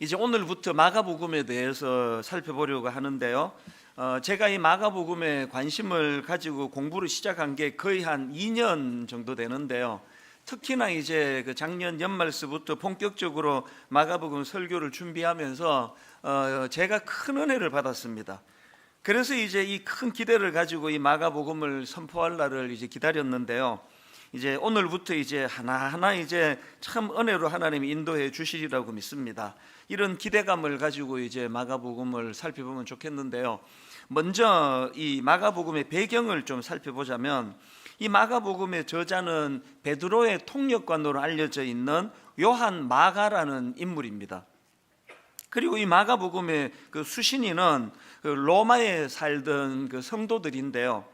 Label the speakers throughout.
Speaker 1: 이제 오늘부터 마가복음에 대해서 살펴보려고 하는데요. 제가 이 마가복음에 관심을 가지고 공부를 시작한 게 거의 한 2년 정도 되는데요. 특히나 이제 그 작년 연말서부터 본격적으로 마가복음 설교를 준비하면서 제가 큰 은혜를 받았습니다. 그래서 이제 이 큰 기대를 가지고 이 마가복음을 선포할 날을 이제 기다렸는데요. 이제 오늘부터 이제 하나하나 이제 참 은혜로 하나님이 인도해 주시리라고 믿습니다. 이런 기대감을 가지고 이제 마가복음을 살펴보면 좋겠는데요. 먼저 이 마가복음의 배경을 좀 살펴보자면, 이 마가복음의 저자는 베드로의 통역관으로 알려져 있는 요한 마가라는 인물입니다. 그리고 이 마가복음의 그 수신인은 그 로마에 살던 그 성도들인데요.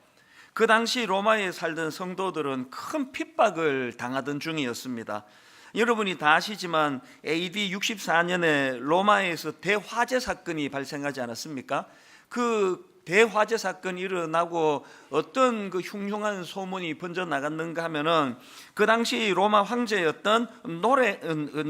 Speaker 1: 그 당시 로마에 살던 성도들은 큰 핍박을 당하던 중이었습니다. 여러분이 다 아시지만 AD 64년에 로마에서 대화재 사건이 발생하지 않았습니까? 그 대화재 사건이 일어나고 어떤 그 흉흉한 소문이 번져나갔는가 하면은 그 당시 로마 황제였던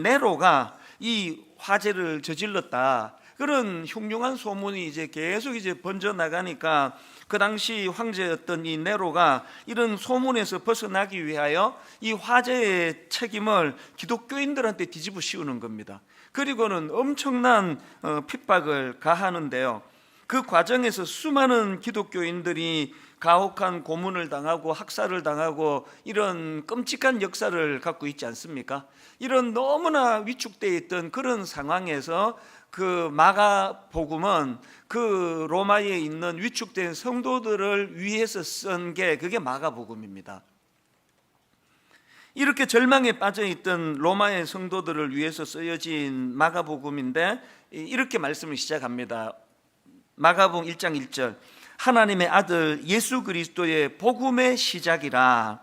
Speaker 1: 네로가 이 화재를 저질렀다, 그런 흉흉한 소문이 이제 계속 이제 번져나가니까 그 당시 황제였던 이 네로가 이런 소문에서 벗어나기 위하여 이 화재의 책임을 기독교인들한테 뒤집어 씌우는 겁니다. 그리고는 엄청난 핍박을 가하는데요. 그 과정에서 수많은 기독교인들이 가혹한 고문을 당하고 학살을 당하고 이런 끔찍한 역사를 갖고 있지 않습니까? 이런 너무나 위축되어 있던 그런 상황에서 그 마가복음은 그 로마에 있는 위축된 성도들을 위해서 쓴 게 그게 마가복음입니다. 이렇게 절망에 빠져있던 로마의 성도들을 위해서 쓰여진 마가복음인데 이렇게 말씀을 시작합니다. 마가복음 1장 1절, 하나님의 아들 예수 그리스도의 복음의 시작이라.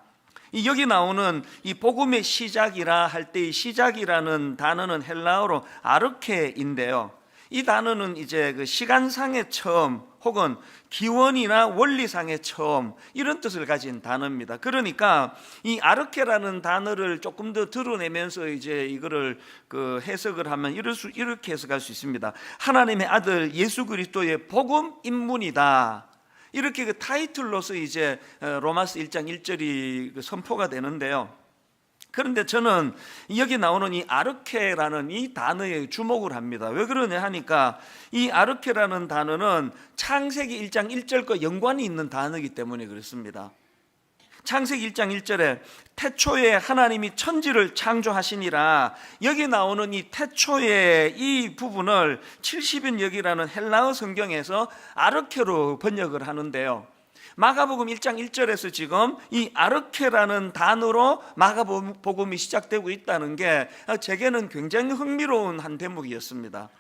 Speaker 1: 여기 나오는 이 복음의 시작이라 할 때 이 시작이라는 단어는 헬라어로 아르케인데요. 이 단어는 이제 그 시간상의 처음 혹은 기원이나 원리상의 처음, 이런 뜻을 가진 단어입니다. 그러니까 이 아르케라는 단어를 조금 더 드러내면서 이제 이거를 그 해석을 하면 이렇게 해석할 수 있습니다. 하나님의 아들 예수 그리스도의 복음 인문이다. 이렇게 그 타이틀로서 이제 로마서 1장 1절이 선포가 되는데요. 그런데 저는 여기 나오는 이 아르케라는 이 단어에 주목을 합니다. 왜 그러냐 하니까 이 아르케라는 단어는 창세기 1장 1절과 연관이 있는 단어이기 때문에 그렇습니다. 창세기 1장 1절에 태초에 하나님이 천지를 창조하시니라, 여기 나오는 이 태초의 이 부분을 70인역이라는 헬라어 성경에서 아르케로 번역을 하는데요. 마가복음 1장 1절에서 지금 이 아르케라는 단어로 마가복음이 시작되고 있다는 게 제게는 굉장히 흥미로운 한 대목이었습니다.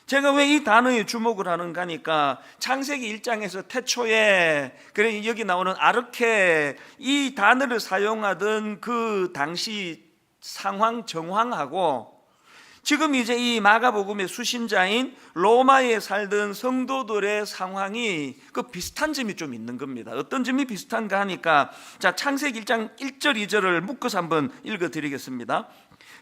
Speaker 1: 제가 왜 이 단어에 주목을 하는가 하니까 창세기 1장에서 태초에, 그래 여기 나오는 아르케, 이 단어를 사용하던 그 당시 상황 정황하고 지금 이제 이 마가복음의 수신자인 로마에 살던 성도들의 상황이 그 비슷한 점이 좀 있는 겁니다. 어떤 점이 비슷한가 하니까 자, 창세기 1장 1절 2절을 묶어서 한번 읽어드리겠습니다.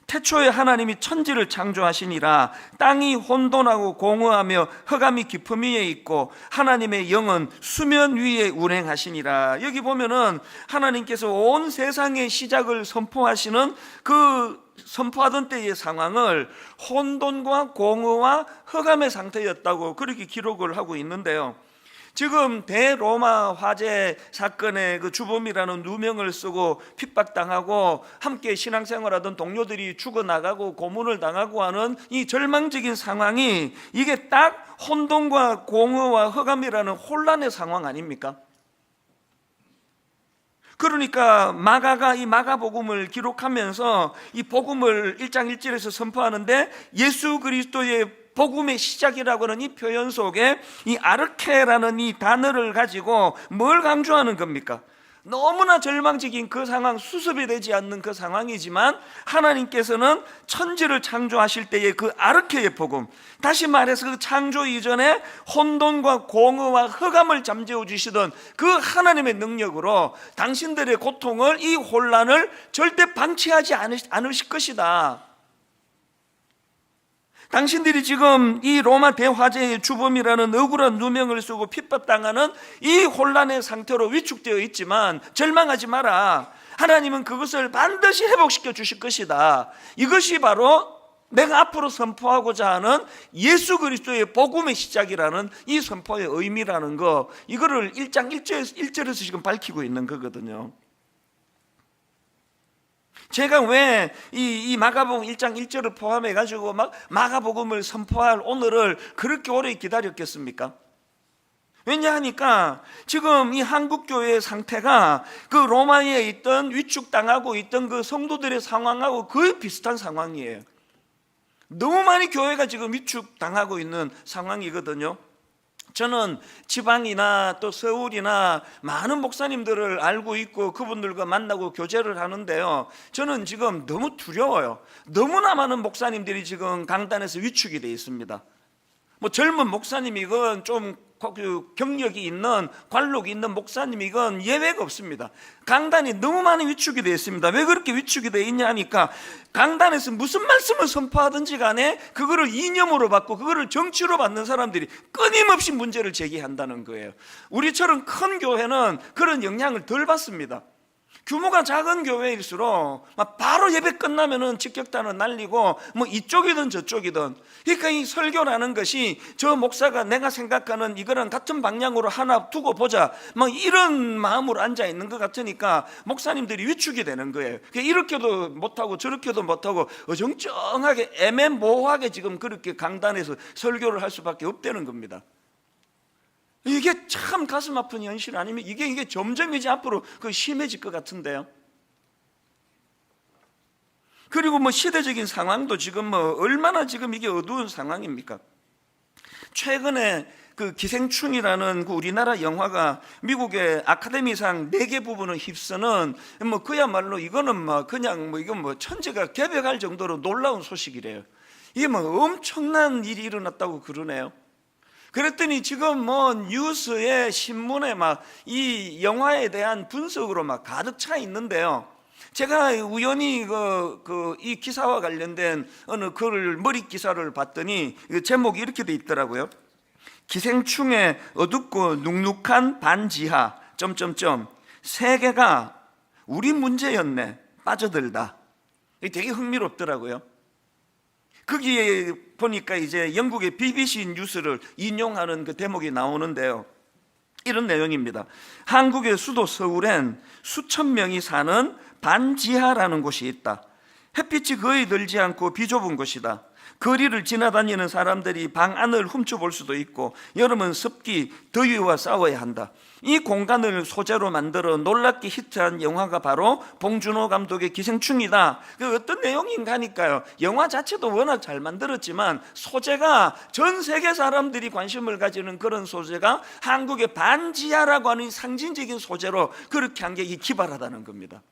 Speaker 1: 태초에 하나님이 천지를 창조하시니라, 땅이 혼돈하고 공허하며 흑암이 깊음 위에 있고 하나님의 영은 수면 위에 운행하시니라. 여기 보면은 하나님께서 온 세상의 시작을 선포하던 때의 상황을 혼돈과 공허와 흑암의 상태였다고 그렇게 기록을 하고 있는데요. 지금 대로마 화재 사건의 그 주범이라는 누명을 쓰고 핍박당하고 함께 신앙생활하던 동료들이 죽어나가고 고문을 당하고 하는 이 절망적인 상황이 이게 딱 혼돈과 공허와 흑암이라는 혼란의 상황 아닙니까? 그러니까 마가가 이 마가복음을 기록하면서 이 복음을 1장 1절에서 선포하는데 예수 그리스도의 복음의 시작이라고 하는 이 표현 속에 이 아르케라는 이 단어를 가지고 뭘 강조하는 겁니까? 너무나 절망적인 그 상황, 수습이 되지 않는 그 상황이지만 하나님께서는 천지를 창조하실 때의 그 아르케의 복음, 다시 말해서 그 창조 이전에 혼돈과 공허와 흑암을 잠재워 주시던 그 하나님의 능력으로 당신들의 고통을, 이 혼란을 절대 방치하지 않으실 것이다. 당신들이 지금 이 로마 대화재의 주범이라는 억울한 누명을 쓰고 핍박당하는 이 혼란의 상태로 위축되어 있지만 절망하지 마라. 하나님은 그것을 반드시 회복시켜 주실 것이다. 이것이 바로 내가 앞으로 선포하고자 하는 예수 그리스도의 복음의 시작이라는 이 선포의 의미라는 거, 이거를 1장 1절에서 지금 밝히고 있는 거거든요. 제가 왜 이 마가복음 1장 1절을 포함해 가지고 막 마가복음을 선포할 오늘을 그렇게 오래 기다렸겠습니까? 왜냐하니까 지금 이 한국교회의 상태가 그 로마에 있던 위축당하고 있던 그 성도들의 상황하고 거의 비슷한 상황이에요. 너무 많이 교회가 지금 위축당하고 있는 상황이거든요. 저는 지방이나 또 서울이나 많은 목사님들을 알고 있고 그분들과 만나고 교제를 하는데요, 저는 지금 너무 두려워요. 너무나 많은 목사님들이 지금 강단에서 위축이 되어 있습니다. 뭐 젊은 목사님이건 좀 경력이 있는 관록이 있는 목사님이건 예외가 없습니다. 강단이 너무 많이 위축이 되어 있습니다. 왜 그렇게 위축이 되어 있냐 하니까 강단에서 무슨 말씀을 선포하든지 간에 그거를 이념으로 받고 그거를 정치로 받는 사람들이 끊임없이 문제를 제기한다는 거예요. 우리처럼 큰 교회는 그런 영향을 덜 받습니다. 규모가 작은 교회일수록 바로 예배 끝나면은 직격탄을 날리고 뭐 이쪽이든 저쪽이든, 그러니까 이 설교라는 것이 저 목사가 내가 생각하는 이거랑 같은 방향으로 하나 두고 보자 뭐 이런 마음으로 앉아 있는 것 같으니까 목사님들이 위축이 되는 거예요. 이렇게도 못하고 저렇게도 못하고 어정쩡하게 애매모호하게 지금 그렇게 강단에서 설교를 할 수밖에 없다는 겁니다. 이게 참 가슴 아픈 현실 아니면 이게 점점 이제 앞으로 심해질 것 같은데요. 그리고 뭐 시대적인 상황도 지금 뭐 얼마나 지금 이게 어두운 상황입니까? 최근에 그 기생충이라는 그 우리나라 영화가 미국의 아카데미상 4개 부분을 휩쓰는 뭐 그야말로 이거는 뭐 그냥 뭐 이건 뭐 천재가 개벽할 정도로 놀라운 소식이래요. 이게 뭐 엄청난 일이 일어났다고 그러네요. 그랬더니 지금 뭐 뉴스에 신문에 막 이 영화에 대한 분석으로 막 가득 차 있는데요. 제가 우연히 이 기사와 관련된 어느 글 머리 기사를 봤더니 제목이 이렇게 돼 있더라고요. 기생충의 어둡고 눅눅한 반지하 세계가 우리 문제였네 빠져들다. 이게 되게 흥미롭더라고요. 거기에 보니까 이제 영국의 BBC 뉴스를 인용하는 그 대목이 나오는데요, 이런 내용입니다. 한국의 수도 서울엔 수천 명이 사는 반지하라는 곳이 있다. 햇빛이 거의 들지 않고 비좁은 곳이다. 거리를 지나다니는 사람들이 방 안을 훔쳐볼 수도 있고 여름은 습기, 더위와 싸워야 한다. 이 공간을 소재로 만들어 놀랍게 히트한 영화가 바로 봉준호 감독의 기생충이다. 그 어떤 내용인가 하니까요, 영화 자체도 워낙 잘 만들었지만 소재가 전 세계 사람들이 관심을 가지는 그런 소재가 한국의 반지하라고 하는 상징적인 소재로 그렇게 한 게 기발하다는 겁니다.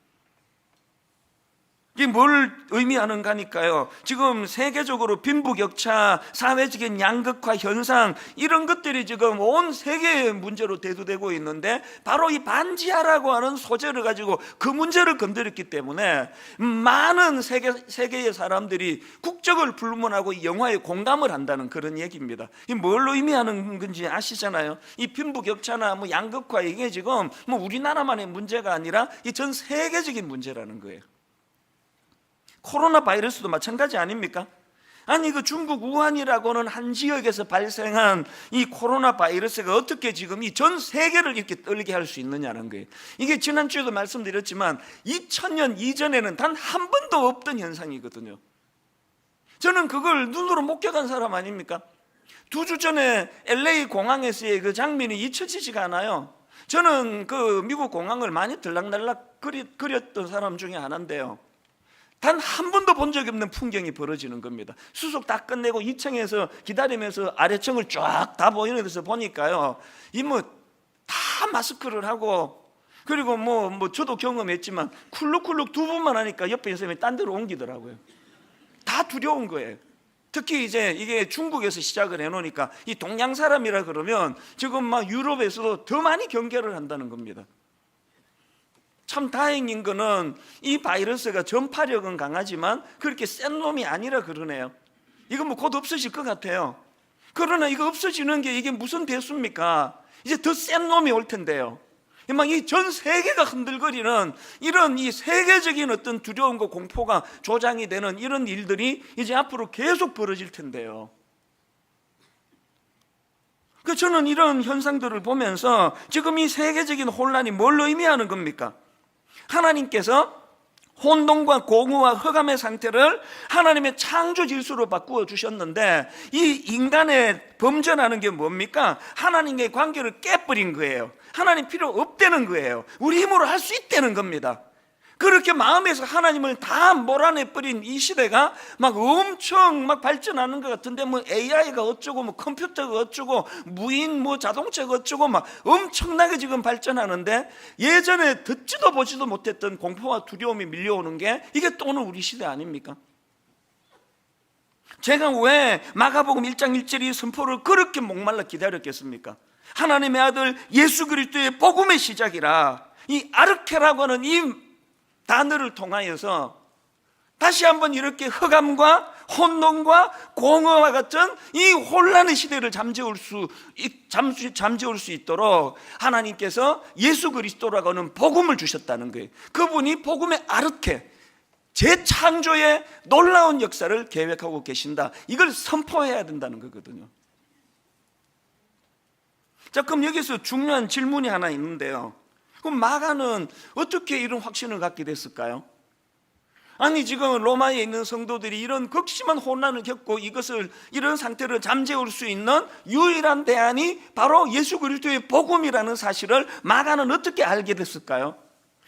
Speaker 1: 이게 뭘 의미하는가 하니까요, 지금 세계적으로 빈부격차, 사회적인 양극화 현상, 이런 것들이 지금 온 세계의 문제로 대두되고 있는데 바로 이 반지하라고 하는 소재를 가지고 그 문제를 건드렸기 때문에 많은 세계의 사람들이 국적을 불문하고 이 영화에 공감을 한다는 그런 얘기입니다. 이게 뭘 의미하는 건지 아시잖아요. 이 빈부격차나 뭐 양극화, 이게 지금 뭐 우리나라만의 문제가 아니라 이 전 세계적인 문제라는 거예요. 코로나 바이러스도 마찬가지 아닙니까? 아니 그 중국 우한이라고는 한 지역에서 발생한 이 코로나 바이러스가 어떻게 지금 이 전 세계를 이렇게 떨게 할 수 있느냐는 거예요. 이게 지난주에도 말씀드렸지만 2000년 이전에는 단 한 번도 없던 현상이거든요. 저는 그걸 눈으로 목격한 사람 아닙니까? 2주 전에 LA 공항에서의 그 장면이 잊혀지지가 않아요. 저는 그 미국 공항을 많이 들락날락 그렸던 사람 중에 하나인데요, 단 한 번도 본 적이 없는 풍경이 벌어지는 겁니다. 수속 다 끝내고 2층에서 기다리면서 아래층을 쫙 다 보이는 데서 보니까요, 이 뭐 다 마스크를 하고, 그리고 뭐 저도 경험했지만 쿨룩쿨룩 2번만 하니까 옆에 있는 사람이 딴 데로 옮기더라고요. 다 두려운 거예요. 특히 이제 이게 중국에서 시작을 해놓으니까 이 동양 사람이라 그러면 지금 막 유럽에서도 더 많이 경계를 한다는 겁니다. 참 다행인 거는 이 바이러스가 전파력은 강하지만 그렇게 센 놈이 아니라 그러네요. 이거 뭐 곧 없어질 것 같아요. 그러나 이거 없어지는 게 이게 무슨 대수입니까? 이제 더 센 놈이 올 텐데요. 막 이 전 세계가 흔들거리는 이런 이 세계적인 어떤 두려움과 공포가 조장이 되는 이런 일들이 이제 앞으로 계속 벌어질 텐데요. 그 저는 이런 현상들을 보면서 지금 이 세계적인 혼란이 뭘 의미하는 겁니까? 하나님께서 혼돈과 공허와 흑암의 상태를 하나님의 창조 질서로 바꾸어 주셨는데 이 인간의 범죄라는 게 뭡니까? 하나님과의 관계를 깨버린 거예요. 하나님 필요 없다는 거예요. 우리 힘으로 할 수 있다는 겁니다. 그렇게 마음에서 하나님을 다 몰아내버린 이 시대가 막 엄청 막 발전하는 것 같은데 뭐 AI가 어쩌고 뭐 컴퓨터가 어쩌고 무인 뭐 자동차가 어쩌고 막 엄청나게 지금 발전하는데 예전에 듣지도 보지도 못했던 공포와 두려움이 밀려오는 게 이게 또 오늘 우리 시대 아닙니까? 제가 왜 마가복음 1장 1절의 선포를 그렇게 목말라 기다렸겠습니까? 하나님의 아들 예수 그리스도의 복음의 시작이라 이 아르케라고 하는 이 단어를 통하여서 다시 한번 이렇게 흑암과 혼돈과 공허와 같은 이 혼란의 시대를 잠재울 수 있도록 하나님께서 예수 그리스도라고 하는 복음을 주셨다는 거예요. 그분이 복음의 아르케, 재창조의 놀라운 역사를 계획하고 계신다. 이걸 선포해야 된다는 거거든요. 자, 그럼 여기서 중요한 질문이 하나 있는데요. 그럼 마가는 어떻게 이런 확신을 갖게 됐을까요? 아니 지금 로마에 있는 성도들이 이런 극심한 혼란을 겪고 이런 상태를 잠재울 수 있는 유일한 대안이 바로 예수 그리스도의 복음이라는 사실을 마가는 어떻게 알게 됐을까요?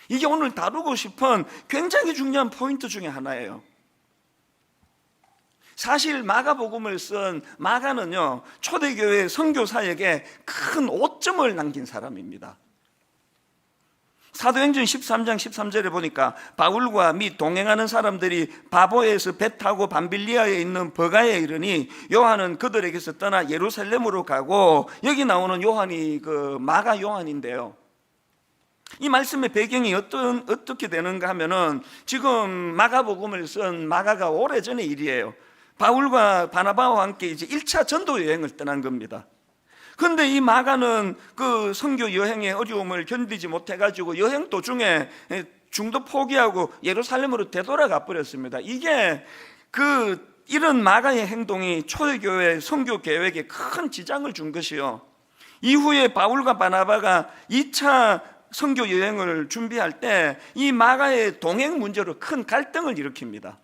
Speaker 1: 이게 오늘 다루고 싶은 굉장히 중요한 포인트 중에 하나예요. 사실 마가복음을 쓴 마가는요 초대교회 선교사에게 큰 오점을 남긴 사람입니다. 사도행전 13장 13절에 보니까 바울과 및 동행하는 사람들이 바보에서 배 타고 밤빌리아에 있는 버가에 이르니 요한은 그들에게서 떠나 예루살렘으로 가고, 여기 나오는 요한이 그 마가 요한인데요. 이 말씀의 배경이 어떻게 되는가 하면은 지금 마가복음을 쓴 마가가 오래전의 일이에요. 바울과 바나바와 함께 이제 1차 전도 여행을 떠난 겁니다. 그런데 이 마가는 그 선교 여행의 어려움을 견디지 못해가지고 여행 도중에 중도 포기하고 예루살렘으로 되돌아가 버렸습니다. 이게 이런 마가의 행동이 초대교회 선교 계획에 큰 지장을 준 것이요. 이후에 바울과 바나바가 2차 선교 여행을 준비할 때 이 마가의 동행 문제로 큰 갈등을 일으킵니다.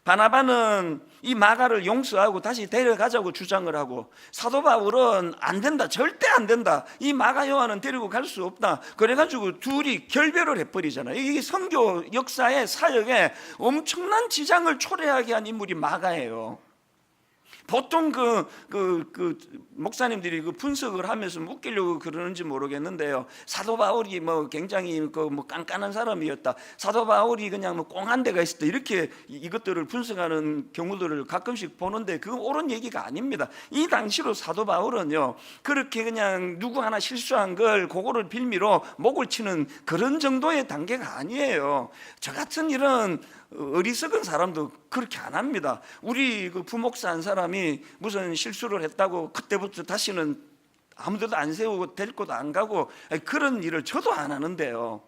Speaker 1: 바나바는 이 마가를 용서하고 다시 데려가자고 주장을 하고, 사도 바울은 안 된다, 절대 안 된다, 이 마가 요한은 데리고 갈 수 없다. 그래가지고 둘이 결별을 해버리잖아요. 이게 선교 역사의 사역에 엄청난 지장을 초래하게 한 인물이 마가예요. 보통 목사님들이 분석을 하면서 웃기려고 그러는지 모르겠는데요. 사도 바울이 굉장히 깐깐한 사람이었다. 사도 바울이 그냥 꽁한 데가 있었다. 이렇게 이것들을 분석하는 경우들을 가끔씩 보는데 그건 옳은 얘기가 아닙니다. 이 당시로 사도 바울은요, 그렇게 그냥 누구 하나 실수한 걸 그거를 빌미로 목을 치는 그런 정도의 단계가 아니에요. 저 같은 이런 어리석은 사람도 그렇게 안 합니다. 우리 부목사 한 사람이 무슨 실수를 했다고 그때부터 다시는 아무데도 안 세우고 될 곳도 안 가고 그런 일을 저도 안 하는데요.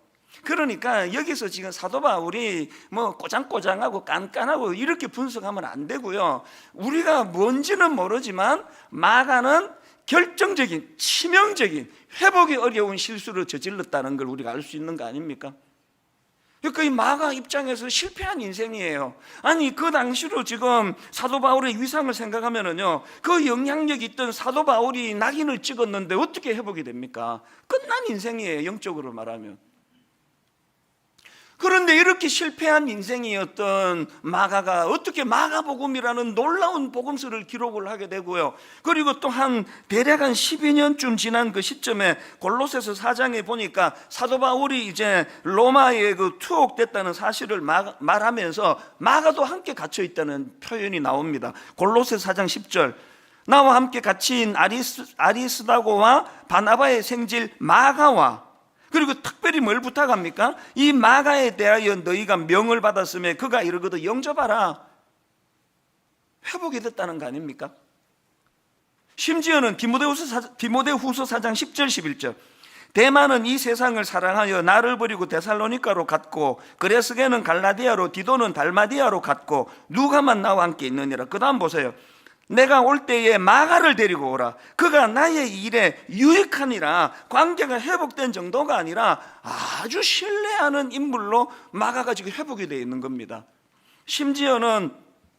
Speaker 1: 그러니까 여기서 지금 사도 바울이 꼬장꼬장하고 깐깐하고 이렇게 분석하면 안 되고요. 우리가 뭔지는 모르지만 마가는 결정적인 치명적인 회복이 어려운 실수를 저질렀다는 걸 우리가 알 수 있는 거 아닙니까? 그러니까 이 마가 입장에서 실패한 인생이에요. 아니 그 당시로 지금 사도 바울의 위상을 생각하면은요, 그 영향력이 있던 사도 바울이 낙인을 찍었는데 어떻게 회복이 됩니까? 끝난 인생이에요, 영적으로 말하면. 그런데 이렇게 실패한 인생이었던 마가가 어떻게 마가복음이라는 놀라운 복음서를 기록을 하게 되고요. 그리고 또 대략 한 12년쯤 지난 그 시점에 골로새서 4장에 보니까 사도 바울이 이제 로마에 투옥됐다는 사실을 말하면서 마가도 함께 갇혀 있다는 표현이 나옵니다. 골로새 4장 10절, 나와 함께 갇힌 아리스다고와 바나바의 생질 마가와, 그리고 특별히 뭘 부탁합니까? 이 마가에 대하여 너희가 명을 받았으며 그가 이르거든 영접하라. 회복이 됐다는 거 아닙니까? 심지어는 디모데후서 4장 10절 11절 대만은 이 세상을 사랑하여 나를 버리고 데살로니가로 갔고 그레스게는 갈라디아로 디도는 달마디아로 갔고 누가만 나와 함께 있느니라. 그 다음 보세요. 내가 올 때에 마가를 데리고 오라. 그가 나의 일에 유익하니라. 관계가 회복된 정도가 아니라 아주 신뢰하는 인물로 마가가 지금 회복이 되어 있는 겁니다. 심지어는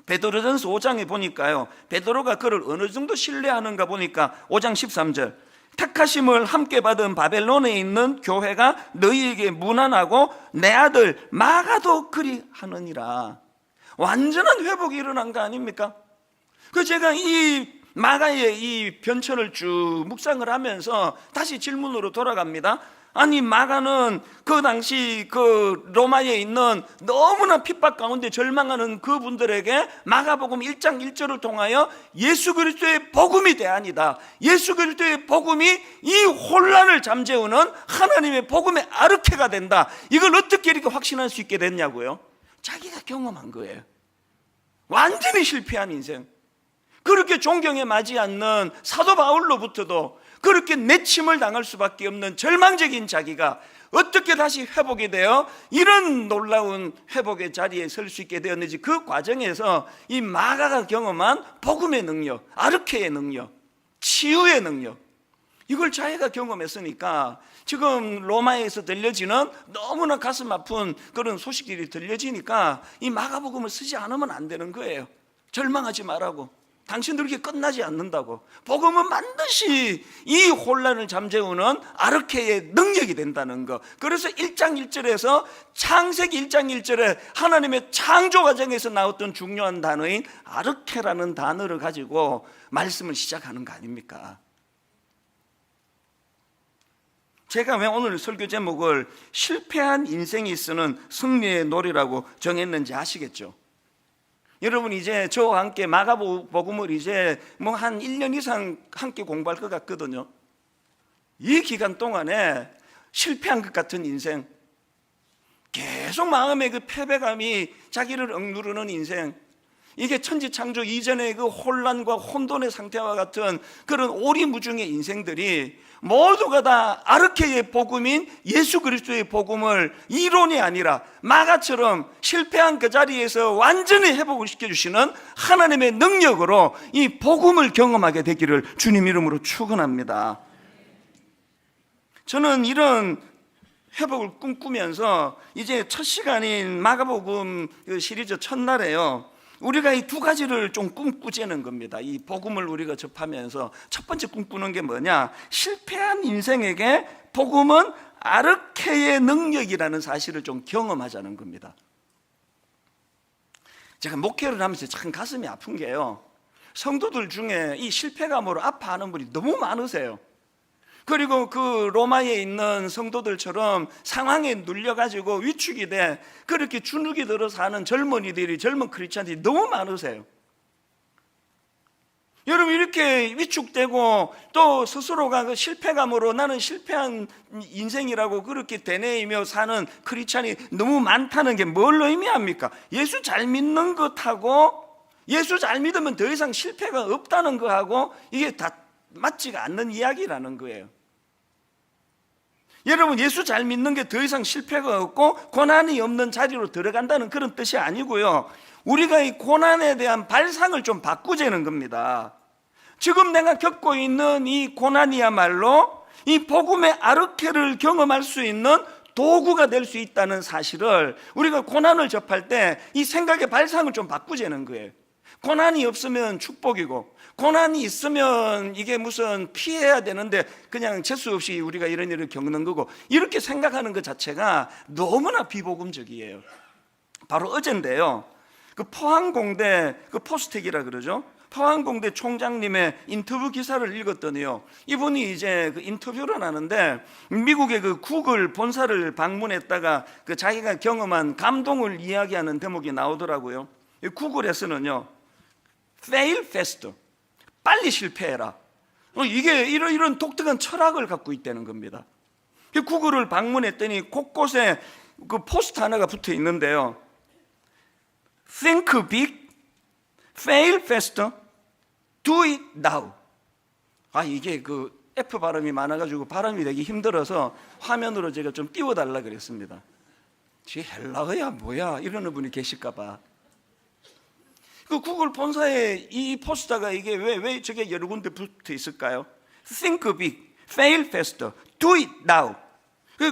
Speaker 1: 베드로전서 5장에 보니까요, 베드로가 그를 어느 정도 신뢰하는가 보니까 5장 13절 택하심을 함께 받은 바벨론에 있는 교회가 너희에게 문안하고 내 아들 마가도 그리 하느니라. 완전한 회복이 일어난 거 아닙니까? 그 제가 이 마가의 이 변천을 쭉 묵상을 하면서 다시 질문으로 돌아갑니다. 아니, 마가는 그 당시 그 로마에 있는 너무나 핍박 가운데 절망하는 그분들에게 마가복음 1장 1절을 통하여 예수 그리스도의 복음이 대안이다, 예수 그리스도의 복음이 이 혼란을 잠재우는 하나님의 복음의 아르케가 된다, 이걸 어떻게 이렇게 확신할 수 있게 됐냐고요? 자기가 경험한 거예요. 완전히 실패한 인생, 그렇게 존경에 맞지 않는 사도 바울로부터도 그렇게 내침을 당할 수밖에 없는 절망적인 자기가 어떻게 다시 회복이 되어 이런 놀라운 회복의 자리에 설 수 있게 되었는지, 그 과정에서 이 마가가 경험한 복음의 능력, 아르케의 능력, 치유의 능력, 이걸 자기가 경험했으니까 지금 로마에서 들려지는 너무나 가슴 아픈 그런 소식들이 들려지니까 이 마가복음을 쓰지 않으면 안 되는 거예요. 절망하지 말라고, 당신들 그렇게 끝나지 않는다고. 복음은 반드시 이 혼란을 잠재우는 아르케의 능력이 된다는 거. 그래서 1장 1절에서 창세기 1장 1절에 하나님의 창조 과정에서 나왔던 중요한 단어인 아르케라는 단어를 가지고 말씀을 시작하는 거 아닙니까? 제가 왜 오늘 설교 제목을 실패한 인생이 쓰는 승리의 놀이라고 정했는지 아시겠죠? 여러분, 이제 저와 함께 마가복음을 이제 뭐 한 1년 이상 함께 공부할 것 같거든요. 이 기간 동안에 실패한 것 같은 인생, 계속 마음의 그 패배감이 자기를 억누르는 인생, 이게 천지창조 이전의 그 혼란과 혼돈의 상태와 같은 그런 오리무중의 인생들이 모두가 다 아르케의 복음인 예수 그리스도의 복음을 이론이 아니라 마가처럼 실패한 그 자리에서 완전히 회복을 시켜주시는 하나님의 능력으로 이 복음을 경험하게 되기를 주님 이름으로 축원합니다. 저는 이런 회복을 꿈꾸면서 이제 첫 시간인 마가복음 시리즈 첫날에요, 우리가 이 두 가지를 좀 꿈꾸자는 겁니다. 이 복음을 우리가 접하면서 첫 번째 꿈꾸는 게 뭐냐? 실패한 인생에게 복음은 아르케의 능력이라는 사실을 좀 경험하자는 겁니다. 제가 목회를 하면서 참 가슴이 아픈 게요, 성도들 중에 이 실패감으로 아파하는 분이 너무 많으세요. 그리고 그 로마에 있는 성도들처럼 상황에 눌려가지고 위축이 돼 그렇게 주눅이 들어 사는 젊은이들이, 젊은 크리스찬들이 너무 많으세요. 여러분, 이렇게 위축되고 또 스스로가 그 실패감으로 나는 실패한 인생이라고 그렇게 되뇌이며 사는 크리스찬이 너무 많다는 게 뭘 의미합니까? 예수 잘 믿는 것하고, 예수 잘 믿으면 더 이상 실패가 없다는 거하고 이게 다 맞지가 않는 이야기라는 거예요. 여러분, 예수 잘 믿는 게 더 이상 실패가 없고 고난이 없는 자리로 들어간다는 그런 뜻이 아니고요, 우리가 이 고난에 대한 발상을 좀 바꾸자는 겁니다. 지금 내가 겪고 있는 이 고난이야말로 이 복음의 아르케를 경험할 수 있는 도구가 될 수 있다는 사실을 우리가 고난을 접할 때 이 생각의 발상을 좀 바꾸자는 거예요. 고난이 없으면 축복이고, 고난이 있으면 이게 무슨 피해야 되는데 그냥 재수 없이 우리가 이런 일을 겪는 거고, 이렇게 생각하는 것 자체가 너무나 비복음적이에요. 바로 어젠데요, 그 포항공대 그 포스텍이라 그러죠, 포항공대 총장님의 인터뷰 기사를 읽었더니요, 이분이 이제 그 인터뷰를 하는데 미국의 그 구글 본사를 방문했다가 그 자기가 경험한 감동을 이야기하는 대목이 나오더라고요. 구글에서는요, fail fast, 빨리 실패해라, 이게 이런 독특한 철학을 갖고 있다는 겁니다. 구글을 방문했더니 곳곳에 그 포스트 하나가 붙어 있는데요, think big, fail faster, do it now. 이게 그 F 발음이 많아가지고 발음이 되기 힘들어서 화면으로 제가 좀 띄워달라 그랬습니다. 지 헬라어야 뭐야 이러는 분이 계실까봐. 그 구글 본사에 이 포스터가 이게 왜 저게 여러 군데 붙어 있을까요? Think big, fail faster, do it now.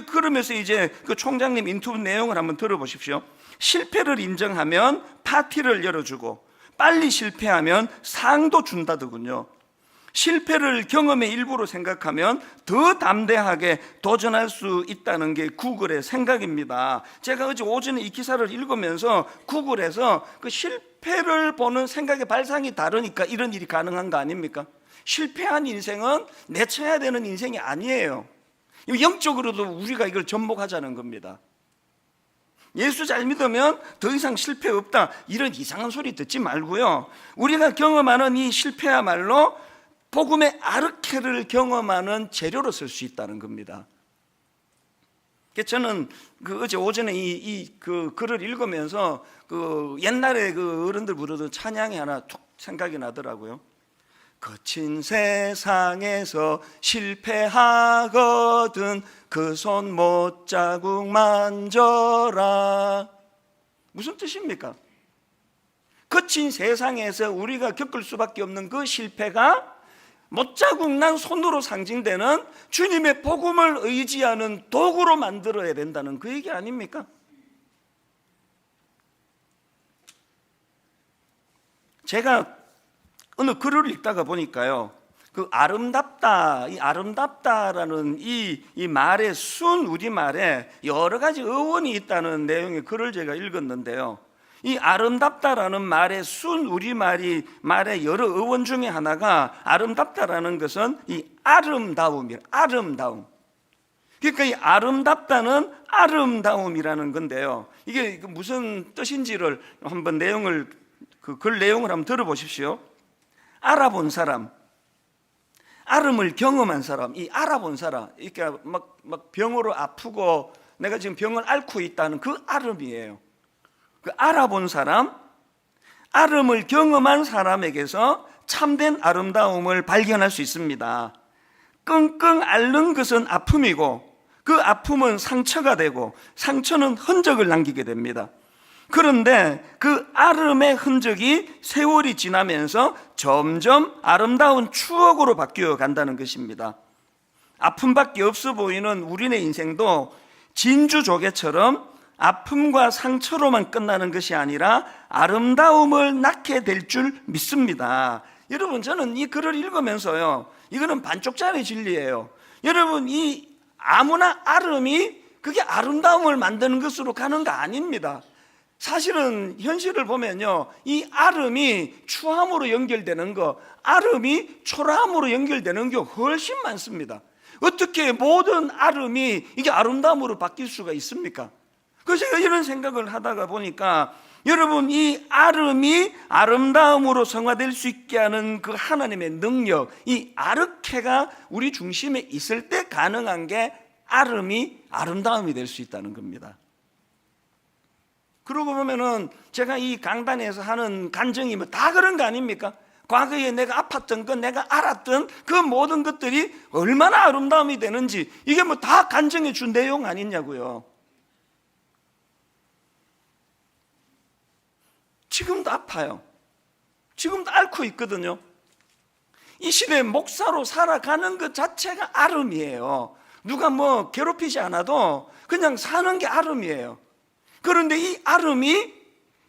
Speaker 1: 그러면서 이제 그 총장님 인터뷰 내용을 한번 들어보십시오. 실패를 인정하면 파티를 열어주고 빨리 실패하면 상도 준다더군요. 실패를 경험의 일부로 생각하면 더 담대하게 도전할 수 있다는 게 구글의 생각입니다. 제가 어제 오전에 이 기사를 읽으면서 구글에서 그 실패를 보는 생각의 발상이 다르니까 이런 일이 가능한 거 아닙니까? 실패한 인생은 내쳐야 되는 인생이 아니에요. 영적으로도 우리가 이걸 접목하자는 겁니다. 예수 잘 믿으면 더 이상 실패 없다 이런 이상한 소리 듣지 말고요, 우리가 경험하는 이 실패야말로 복음의 아르케를 경험하는 재료로 쓸 수 있다는 겁니다. 저는 어제 오전에 그 글을 읽으면서 그 옛날에 그 어른들 부르던 찬양이 하나 툭 생각이 나더라고요. 거친 세상에서 실패하거든 그 손 못자국 만져라. 무슨 뜻입니까? 거친 세상에서 우리가 겪을 수밖에 없는 그 실패가 못자국 난 손으로 상징되는 주님의 복음을 의지하는 도구로 만들어야 된다는 그 얘기 아닙니까? 제가 어느 글을 읽다가 보니까요, 그 아름답다, 이 아름답다라는 이 말의 순 우리말에 여러 가지 어원이 있다는 내용의 글을 제가 읽었는데요, 이 아름답다라는 말의 순 우리말이 말의 여러 어원 중에 하나가, 아름답다라는 것은 이 아름다움이에요. 아름다움. 그러니까 이 아름답다는 아름다움이라는 건데요, 이게 무슨 뜻인지를 한번 내용을, 그 글 내용을 한번 들어보십시오. 알아본 사람, 아름을 경험한 사람, 이 알아본 사람, 그러니까 막 병으로 아프고 내가 지금 병을 앓고 있다는 그 아름이에요. 그 알아본 사람, 아름을 경험한 사람에게서 참된 아름다움을 발견할 수 있습니다. 끙끙 앓는 것은 아픔이고 그 아픔은 상처가 되고 상처는 흔적을 남기게 됩니다. 그런데 그 아름의 흔적이 세월이 지나면서 점점 아름다운 추억으로 바뀌어 간다는 것입니다. 아픔밖에 없어 보이는 우리네 인생도 진주조개처럼 아픔과 상처로만 끝나는 것이 아니라 아름다움을 낳게 될 줄 믿습니다. 여러분, 저는 이 글을 읽으면서요, 이거는 반쪽짜리 진리예요. 여러분, 이 아무나 아름이 그게 아름다움을 만드는 것으로 가는 거 아닙니다. 사실은 현실을 보면요, 이 아름이 추함으로 연결되는 거, 아름이 초라함으로 연결되는 게 훨씬 많습니다. 어떻게 모든 아름이 이게 아름다움으로 바뀔 수가 있습니까? 그래서 제가 이런 생각을 하다가 보니까, 여러분, 이 아름이 아름다움으로 성화될 수 있게 하는 그 하나님의 능력, 이 아르케가 우리 중심에 있을 때 가능한 게 아름이 아름다움이 될 수 있다는 겁니다. 그러고 보면은 제가 이 강단에서 하는 간증이 뭐 다 그런 거 아닙니까? 과거에 내가 아팠던 것, 내가 알았던 그 모든 것들이 얼마나 아름다움이 되는지, 이게 뭐 다 간증해 준 내용 아니냐고요. 지금도 아파요. 지금도 앓고 있거든요. 이 시대에 목사로 살아가는 것 자체가 아름이에요. 누가 뭐 괴롭히지 않아도 그냥 사는 게 아름이에요. 그런데 이 아름이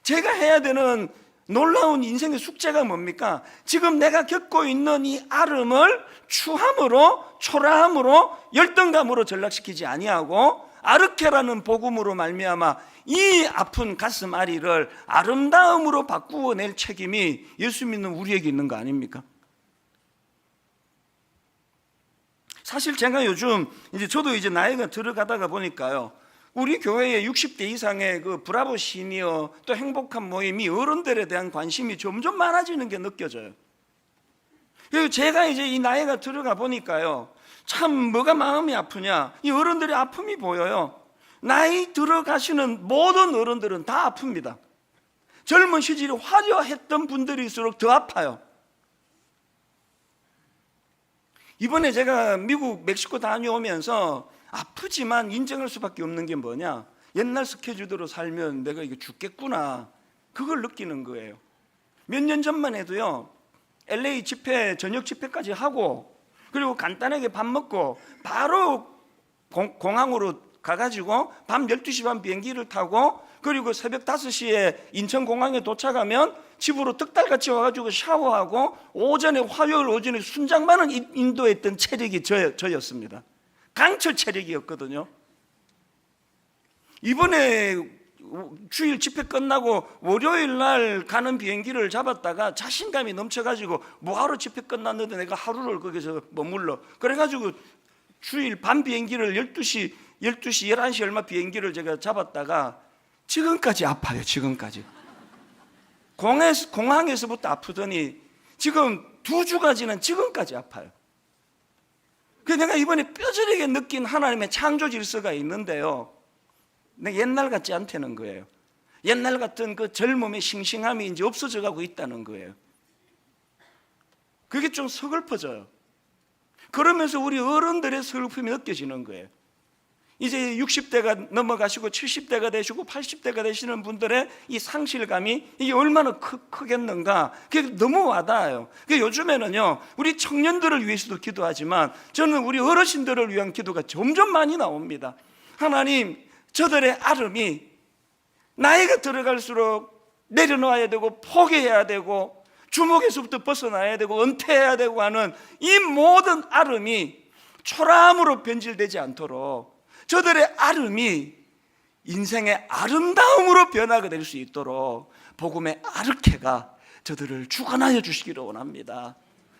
Speaker 1: 제가 해야 되는 놀라운 인생의 숙제가 뭡니까? 지금 내가 겪고 있는 이 아름을 추함으로, 초라함으로, 열등감으로 전락시키지 아니하고 아르케라는 복음으로 말미암아 이 아픈 가슴 아리를 아름다움으로 바꾸어 낼 책임이 예수 믿는 우리에게 있는 거 아닙니까? 사실 제가 요즘 저도 이제 나이가 들어가다가 보니까요, 우리 교회에 60대 이상의 그 브라보 시니어 또 행복한 모임이 어른들에 대한 관심이 점점 많아지는 게 느껴져요. 그리고 제가 이제 이 나이가 들어가 보니까요, 참 뭐가 마음이 아프냐, 이 어른들의 아픔이 보여요. 나이 들어가시는 모든 어른들은 다 아픕니다. 젊은 시절이 화려했던 분들일수록 더 아파요. 이번에 제가 미국 멕시코 다녀오면서 아프지만 인정할 수밖에 없는 게 뭐냐, 옛날 스케줄대로 살면 내가 이거 죽겠구나, 그걸 느끼는 거예요. 몇 년 전만 해도요, LA 집회, 저녁 집회까지 하고, 그리고 간단하게 밥 먹고 바로 공항으로 가가지고 밤 12시 반 비행기를 타고, 그리고 새벽 5시에 인천공항에 도착하면 집으로 득달같이 와가지고 샤워하고, 오전에, 화요일 오전에 순장만은 인도했던 체력이 저였습니다. 강철 체력이었거든요. 이번에 주일 집회 끝나고 월요일 날 가는 비행기를 잡았다가 자신감이 넘쳐가지고 뭐하러 집회 끝났는데 내가 하루를 거기서 머물러, 그래가지고 주일 밤 비행기를 12시, 11시 얼마 비행기를 제가 잡았다가 지금까지 아파요. 지금까지 공항에서부터 아프더니 지금 2주가 지난 지금까지 아파요. 그래서 내가 이번에 뼈저리게 느낀 하나님의 창조 질서가 있는데요, 내가 옛날 같지 않다는 거예요. 옛날 같은 그 젊음의 싱싱함이 이제 없어져 가고 있다는 거예요. 그게 좀 서글퍼져요. 그러면서 우리 어른들의 슬픔이 느껴지는 거예요. 이제 60대가 넘어가시고 70대가 되시고 80대가 되시는 분들의 이 상실감이 이게 얼마나 크겠는가, 그게 너무 와닿아요. 요즘에는요, 우리 청년들을 위해서도 기도하지만 저는 우리 어르신들을 위한 기도가 점점 많이 나옵니다. 하나님, 저들의 아름이 나이가 들어갈수록 내려놓아야 되고 포기해야 되고 주먹에서부터 벗어나야 되고 은퇴해야 되고 하는 이 모든 아름이 초라함으로 변질되지 않도록, 저들의 아름이 인생의 아름다움으로 변화가 될 수 있도록 복음의 아르케가 저들을 주관하여 주시기를 원합니다.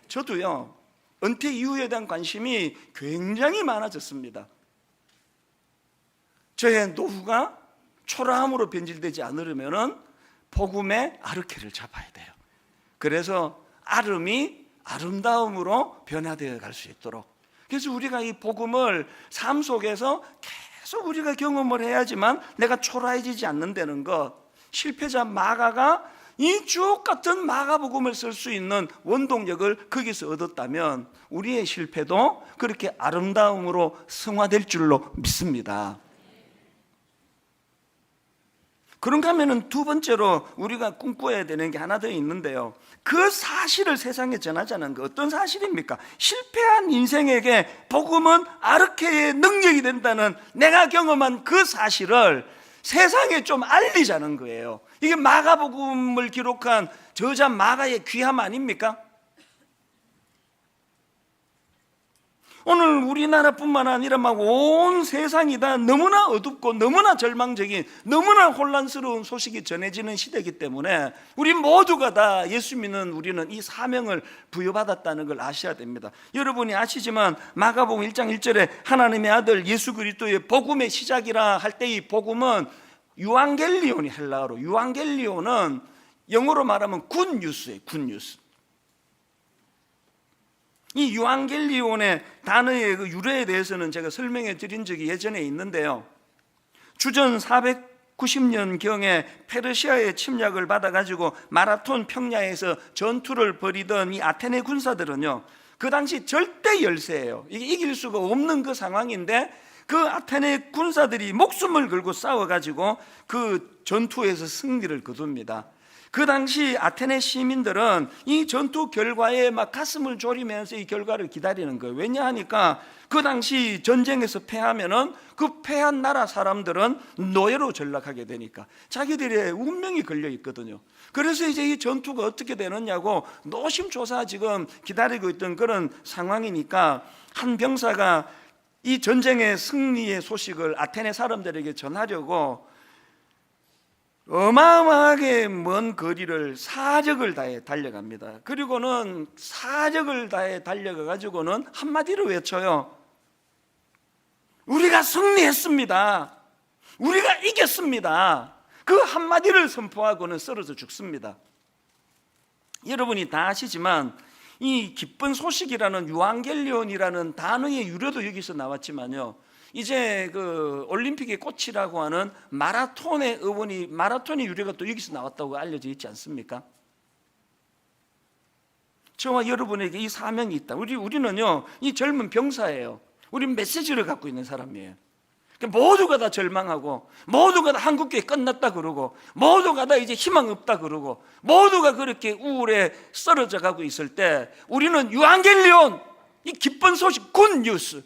Speaker 1: 저도요, 은퇴 이후에 대한 관심이 굉장히 많아졌습니다. 저의 노후가 초라함으로 변질되지 않으려면 복음의 아르케를 잡아야 돼요. 그래서 아름이 아름다움으로 변화되어 갈 수 있도록, 그래서 우리가 이 복음을 삶 속에서 계속 우리가 경험을 해야지만 내가 초라해지지 않는다는 것, 실패자 마가가 이 주옥 같은 마가복음을 쓸 수 있는 원동력을 거기서 얻었다면 우리의 실패도 그렇게 아름다움으로 승화될 줄로 믿습니다. 그런가 하면은 두 번째로 우리가 꿈꿔야 되는 게 하나 더 있는데요, 그 사실을 세상에 전하자는 거. 어떤 사실입니까? 실패한 인생에게 복음은 아르케의 능력이 된다는 내가 경험한 그 사실을 세상에 좀 알리자는 거예요. 이게 마가복음을 기록한 저자 마가의 귀함 아닙니까? 오늘 우리나라뿐만 아니라 막 온 세상이 다 너무나 어둡고 너무나 절망적인, 너무나 혼란스러운 소식이 전해지는 시대이기 때문에 우리 모두가 다 예수 믿는 우리는 이 사명을 부여받았다는 걸 아셔야 됩니다. 여러분이 아시지만 마가복음 1장 1절에 하나님의 아들 예수 그리스도의 복음의 시작이라 할 때 이 복음은 유앙겔리온이 헬라어로, 유앙겔리온은 영어로 말하면 굿뉴스예요. 굿뉴스. 이 유앙겔리온의 단어의 그 유래에 대해서는 제가 설명해 드린 적이 예전에 있는데요, 주전 490년경에 페르시아의 침략을 받아가지고 마라톤 평야에서 전투를 벌이던 이 아테네 군사들은요, 그 당시 절대 열세예요. 이게 이길 수가 없는 그 상황인데 그 아테네 군사들이 목숨을 걸고 싸워가지고 그 전투에서 승리를 거둡니다. 그 당시 아테네 시민들은 이 전투 결과에 막 가슴을 졸이면서 이 결과를 기다리는 거예요. 왜냐하니까 그 당시 전쟁에서 패하면은 그 패한 나라 사람들은 노예로 전락하게 되니까 자기들의 운명이 걸려 있거든요. 그래서 이제 이 전투가 어떻게 되느냐고 노심초사 지금 기다리고 있던 그런 상황이니까 한 병사가 이 전쟁의 승리의 소식을 아테네 사람들에게 전하려고 어마어마하게 먼 거리를 사적을 다해 달려갑니다. 그리고는 사적을 다해 달려가 가지고는 한마디로 외쳐요. 우리가 승리했습니다. 우리가 이겼습니다. 그 한마디를 선포하고는 쓰러져 죽습니다. 여러분이 다 아시지만 이 기쁜 소식이라는 유앙겔리온이라는 단어의 유래도 여기서 나왔지만요, 이제 그 올림픽의 꽃이라고 하는 마라톤의 유래가 또 여기서 나왔다고 알려져 있지 않습니까? 저와 여러분에게 이 사명이 있다. 우리는요, 이 젊은 병사예요. 우리는 메시지를 갖고 있는 사람이에요. 모두가 다 절망하고, 모두가 다 한국교회 끝났다 그러고, 모두가 다 이제 희망 없다 그러고, 모두가 그렇게 우울에 쓰러져 가고 있을 때 우리는 유앙겔리온, 이 기쁜 소식, 굿뉴스.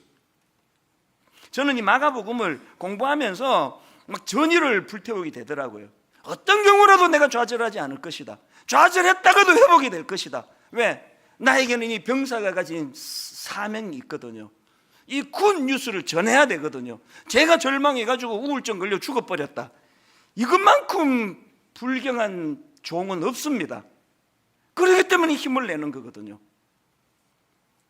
Speaker 1: 저는 이 마가복음을 공부하면서 막 전의를 불태우게 되더라고요. 어떤 경우라도 내가 좌절하지 않을 것이다. 좌절했다가도 회복이 될 것이다. 왜? 나에게는 이 병사가 가진 사명이 있거든요. 이 굿뉴스를 전해야 되거든요. 제가 절망해가지고 우울증 걸려 죽어버렸다, 이것만큼 불경한 종은 없습니다. 그렇기 때문에 힘을 내는 거거든요.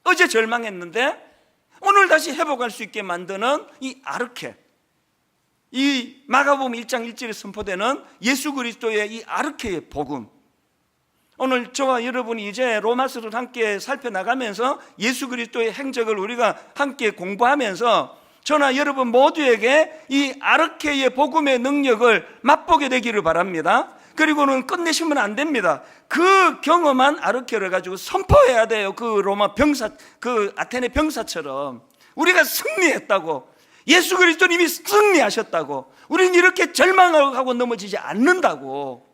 Speaker 1: 어제 절망했는데 오늘 다시 회복할 수 있게 만드는 이 아르케, 이 마가복음 1장 1절에 선포되는 예수 그리스도의 이 아르케의 복음. 오늘 저와 여러분이 이제 로마서를 함께 살펴나가면서 예수 그리스도의 행적을 우리가 함께 공부하면서 저나 여러분 모두에게 이 아르케의 복음의 능력을 맛보게 되기를 바랍니다. 그리고는 끝내시면 안 됩니다. 그 경험한 아르케를 가지고 선포해야 돼요. 그 로마 병사, 그 아테네 병사처럼 우리가 승리했다고, 예수 그리스도는 이미 승리하셨다고, 우리는 이렇게 절망하고 넘어지지 않는다고.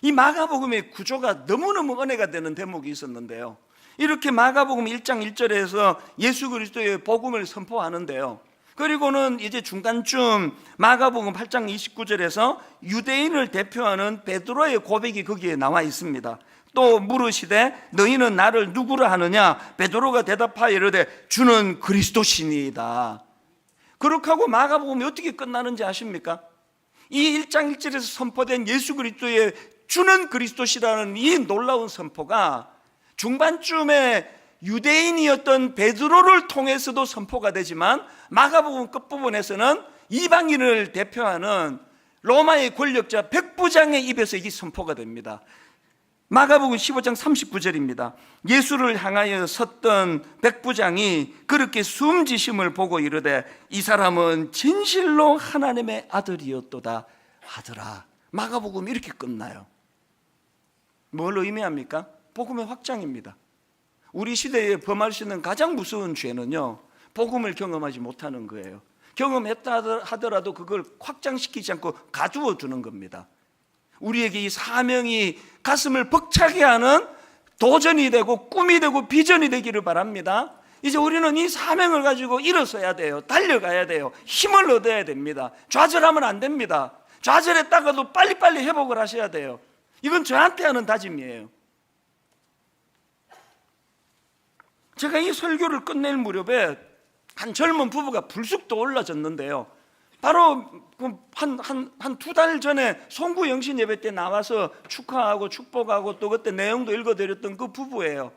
Speaker 1: 이 마가복음의 구조가 너무너무 은혜가 되는 대목이 있었는데요, 이렇게 마가복음 1장 1절에서 예수 그리스도의 복음을 선포하는데요, 그리고는 이제 중간쯤 마가복음 8장 29절에서 유대인을 대표하는 베드로의 고백이 거기에 나와 있습니다. 또 물으시되 너희는 나를 누구라 하느냐? 베드로가 대답하여 이르되 주는 그리스도시니이다. 그렇게 하고 마가복음이 어떻게 끝나는지 아십니까? 이 1장 1절에서 선포된 예수 그리스도의 주는 그리스도시라는 이 놀라운 선포가 중반쯤에 유대인이었던 베드로를 통해서도 선포가 되지만 마가복음 끝부분에서는 이방인을 대표하는 로마의 권력자 백부장의 입에서 이게 선포가 됩니다. 마가복음 15장 39절입니다. 예수를 향하여 섰던 백부장이 그렇게 숨지심을 보고 이르되 이 사람은 진실로 하나님의 아들이었도다 하더라. 마가복음이 이렇게 끝나요. 뭘 의미합니까? 복음의 확장입니다. 우리 시대에 범할 수 있는 가장 무서운 죄는요, 복음을 경험하지 못하는 거예요. 경험했다 하더라도 그걸 확장시키지 않고 가두어 두는 겁니다. 우리에게 이 사명이 가슴을 벅차게 하는 도전이 되고 꿈이 되고 비전이 되기를 바랍니다. 이제 우리는 이 사명을 가지고 일어서야 돼요. 달려가야 돼요. 힘을 얻어야 됩니다. 좌절하면 안 됩니다. 좌절했다가도 빨리빨리 회복을 하셔야 돼요. 이건 저한테 하는 다짐이에요. 제가 이 설교를 끝낼 무렵에 한 젊은 부부가 불쑥 떠올라졌는데요, 바로 한 두 달 전에 송구영신 예배 때 나와서 축하하고 축복하고 또 그때 내용도 읽어드렸던 그 부부예요.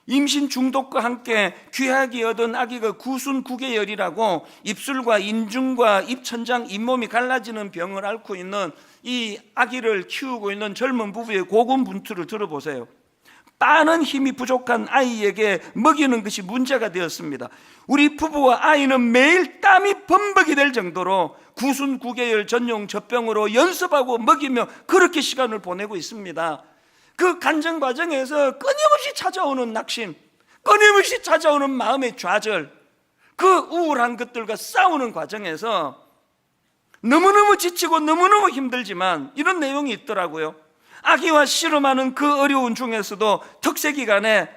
Speaker 1: 임신 중독과 함께 귀하게 얻은 아기가 구순 9개월이라고 입술과 인중과 입천장, 잇몸이 갈라지는 병을 앓고 있는 이 아기를 키우고 있는 젊은 부부의 고군분투를 들어보세요. 빠는 힘이 부족한 아이에게 먹이는 것이 문제가 되었습니다. 우리 부부와 아이는 매일 땀이 범벅이 될 정도로 구순 9개월 전용 젖병으로 연습하고 먹이며 그렇게 시간을 보내고 있습니다. 그 간증 과정에서 끊임없이 찾아오는 낙심, 끊임없이 찾아오는 마음의 좌절, 그 우울한 것들과 싸우는 과정에서 너무너무 지치고 너무너무 힘들지만 이런 내용이 있더라고요. 아기와 씨름하는 그 어려운 중에서도 특세기간에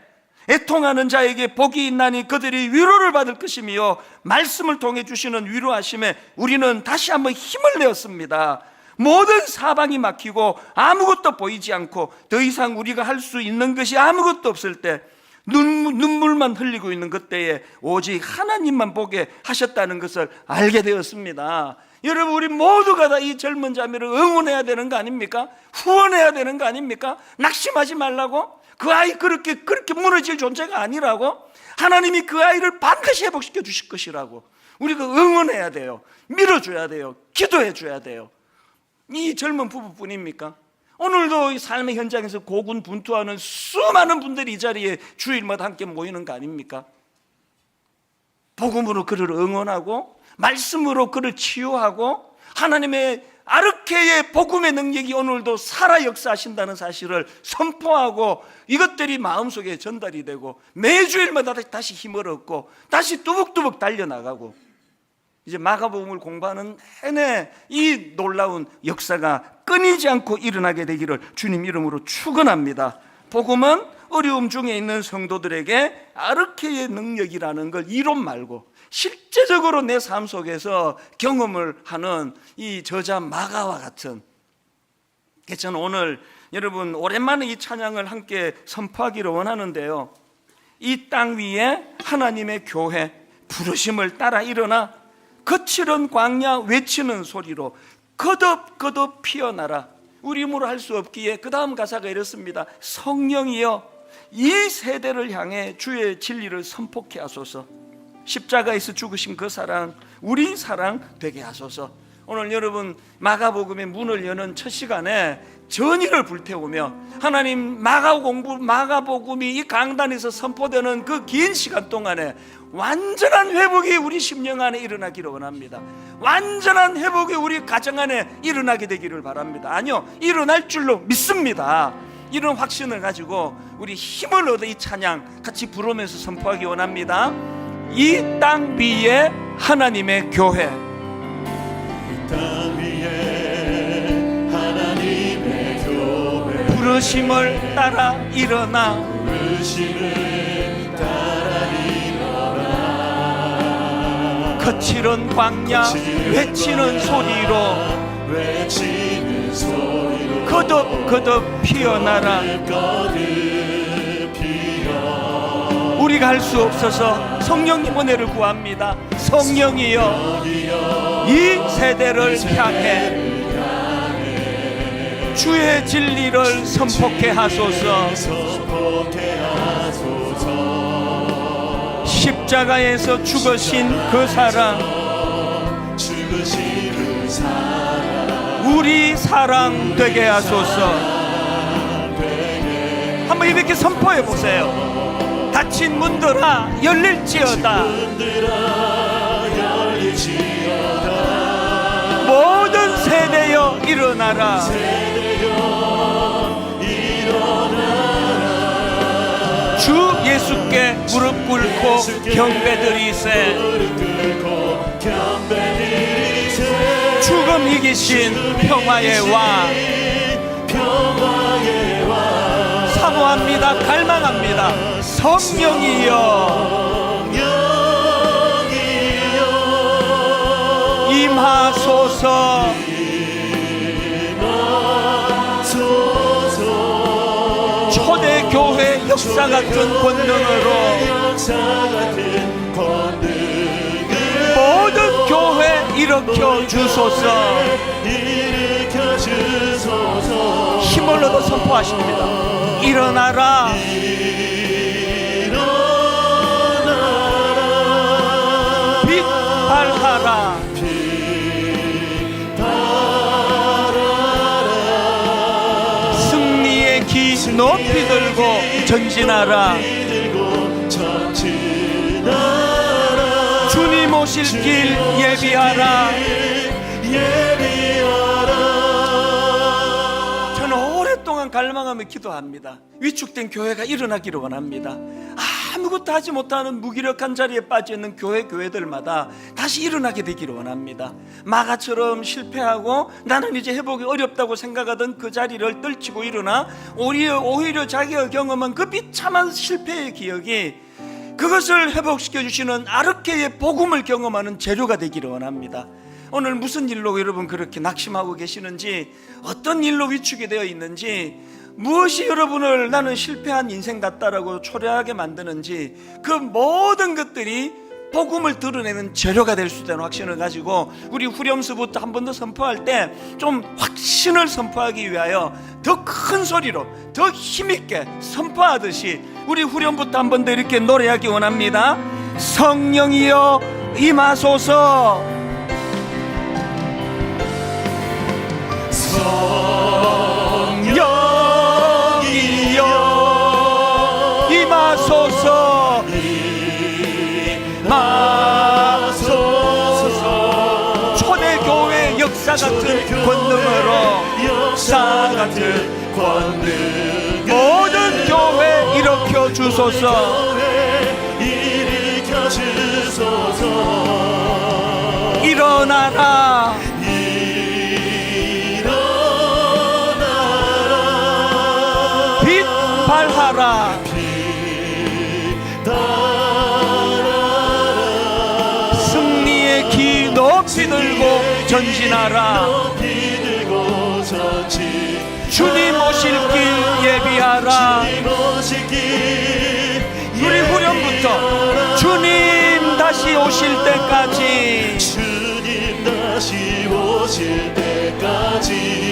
Speaker 1: 애통하는 자에게 복이 있나니 그들이 위로를 받을 것이며 말씀을 통해 주시는 위로하심에 우리는 다시 한번 힘을 내었습니다. 모든 사방이 막히고 아무것도 보이지 않고 더 이상 우리가 할 수 있는 것이 아무것도 없을 때 눈물만 흘리고 있는 그때에 오직 하나님만 보게 하셨다는 것을 알게 되었습니다. 여러분, 우리 모두가 다 이 젊은 자매를 응원해야 되는 거 아닙니까? 후원해야 되는 거 아닙니까? 낙심하지 말라고? 그 아이 그렇게 무너질 존재가 아니라고? 하나님이 그 아이를 반드시 회복시켜 주실 것이라고 우리가 응원해야 돼요. 밀어줘야 돼요. 기도해 줘야 돼요. 이 젊은 부부뿐입니까? 오늘도 이 삶의 현장에서 고군분투하는 수많은 분들이 이 자리에 주일마다 함께 모이는 거 아닙니까? 복음으로 그를 응원하고 말씀으로 그를 치유하고 하나님의 아르케의 복음의 능력이 오늘도 살아 역사하신다는 사실을 선포하고 이것들이 마음속에 전달이 되고 매주일마다 다시 힘을 얻고 다시 뚜벅뚜벅 달려나가고 이제 마가복음을 공부하는 내내 이 놀라운 역사가 끊이지 않고 일어나게 되기를 주님 이름으로 축원합니다. 복음은 어려움 중에 있는 성도들에게 아르케의 능력이라는 걸 이론 말고 실제적으로 내 삶 속에서 경험을 하는 이 저자 마가와 같은, 저는 오늘 여러분 오랜만에 이 찬양을 함께 선포하기를 원하는데요, 이 땅 위에 하나님의 교회 부르심을 따라 일어나 거칠은 광야 외치는 소리로 거듭거듭 피어나라. 우리 힘으로 할 수 없기에 그 다음 가사가 이렇습니다. 성령이여 이 세대를 향해 주의 진리를 선포케 하소서. 십자가에서 죽으신 그 사랑 우리 사랑 되게 하소서. 오늘 여러분 마가복음의 문을 여는 첫 시간에 전의를 불태우며 하나님 마가복음이 이 강단에서 선포되는 그 긴 시간 동안에 완전한 회복이 우리 심령 안에 일어나기를 원합니다. 완전한 회복이 우리 가정 안에 일어나게 되기를 바랍니다. 아니요, 일어날 줄로 믿습니다. 이런 확신을 가지고 우리 힘을 얻어 이 찬양 같이 부르면서 선포하기 원합니다. 이 땅 위에 하나님의 교회,
Speaker 2: 땅 위에 하나님의 교회
Speaker 1: 부르심을 따라 일어나
Speaker 2: 부르심을 따라 일어나
Speaker 1: 거칠은 광야 외치는 소리로 거듭거듭 피어나라. 우리가 할 수 없어서 성령님 은혜를 구합니다. 성령이여 이 세대를 향해 주의 진리를 선포케 하소서. 십자가에서 죽으신 그 사랑 우리 사랑 되게 하소서. 한번 이렇게 선포해 보세요. 닫힌 문들아 열릴지어다. 모든 세대여 일어나라. 주 예수께 무릎 꿇고 경배드리세. 죽음 이기신 평화의 왕 사모합니다. 갈망합니다. 성령이여 임하소서. 초대교회 역사 같은 권능으로 모든 교회 일으켜 주소서. 힘을 얻어 선포하십니다. 일어나라. 빛 발하라. 승리의 기 높이 들고 전진하라. 주님 오실 길 예비하라. 저는 오랫동안 갈망하며 기도합니다. 위축된 교회가 일어나기를 원합니다. 아무것도 하지 못하는 무기력한 자리에 빠져있는 교회들마다 다시 일어나게 되기를 원합니다. 마가처럼 실패하고 나는 이제 회복이 어렵다고 생각하던 그 자리를 떨치고 일어나 오히려 자기가 경험한 그 비참한 실패의 기억이 그것을 회복시켜 주시는 아르케의 복음을 경험하는 재료가 되기를 원합니다. 오늘 무슨 일로 여러분 그렇게 낙심하고 계시는지, 어떤 일로 위축이 되어 있는지, 무엇이 여러분을 나는 실패한 인생 같다라고 초래하게 만드는지, 그 모든 것들이 복음을 드러내는 재료가 될 수 있다는 확신을 가지고 우리 후렴수부터 한 번 더 선포할 때 좀 확신을 선포하기 위하여 더 큰 소리로 더 힘있게 선포하듯이 우리 후렴부터 한 번 더 이렇게 노래하기 원합니다. 성령이여 임하소서. 성령이여 임하소서. 같은 권능으로
Speaker 2: 역사 같은 권능
Speaker 1: 모든 교회 일으켜 주소서.
Speaker 2: 일으켜 주소서.
Speaker 1: 일어나라.
Speaker 2: 일어나라.
Speaker 1: 빛 발하라. 승리의 기 높이 들고 전진하라.
Speaker 2: 높이 들고 전진.
Speaker 1: 주님 오실 길 예비하라.
Speaker 2: 주님 오실 길
Speaker 1: 우리 후렴부터 주님 다시 오실 때까지,
Speaker 2: 주님 다시 오실 때까지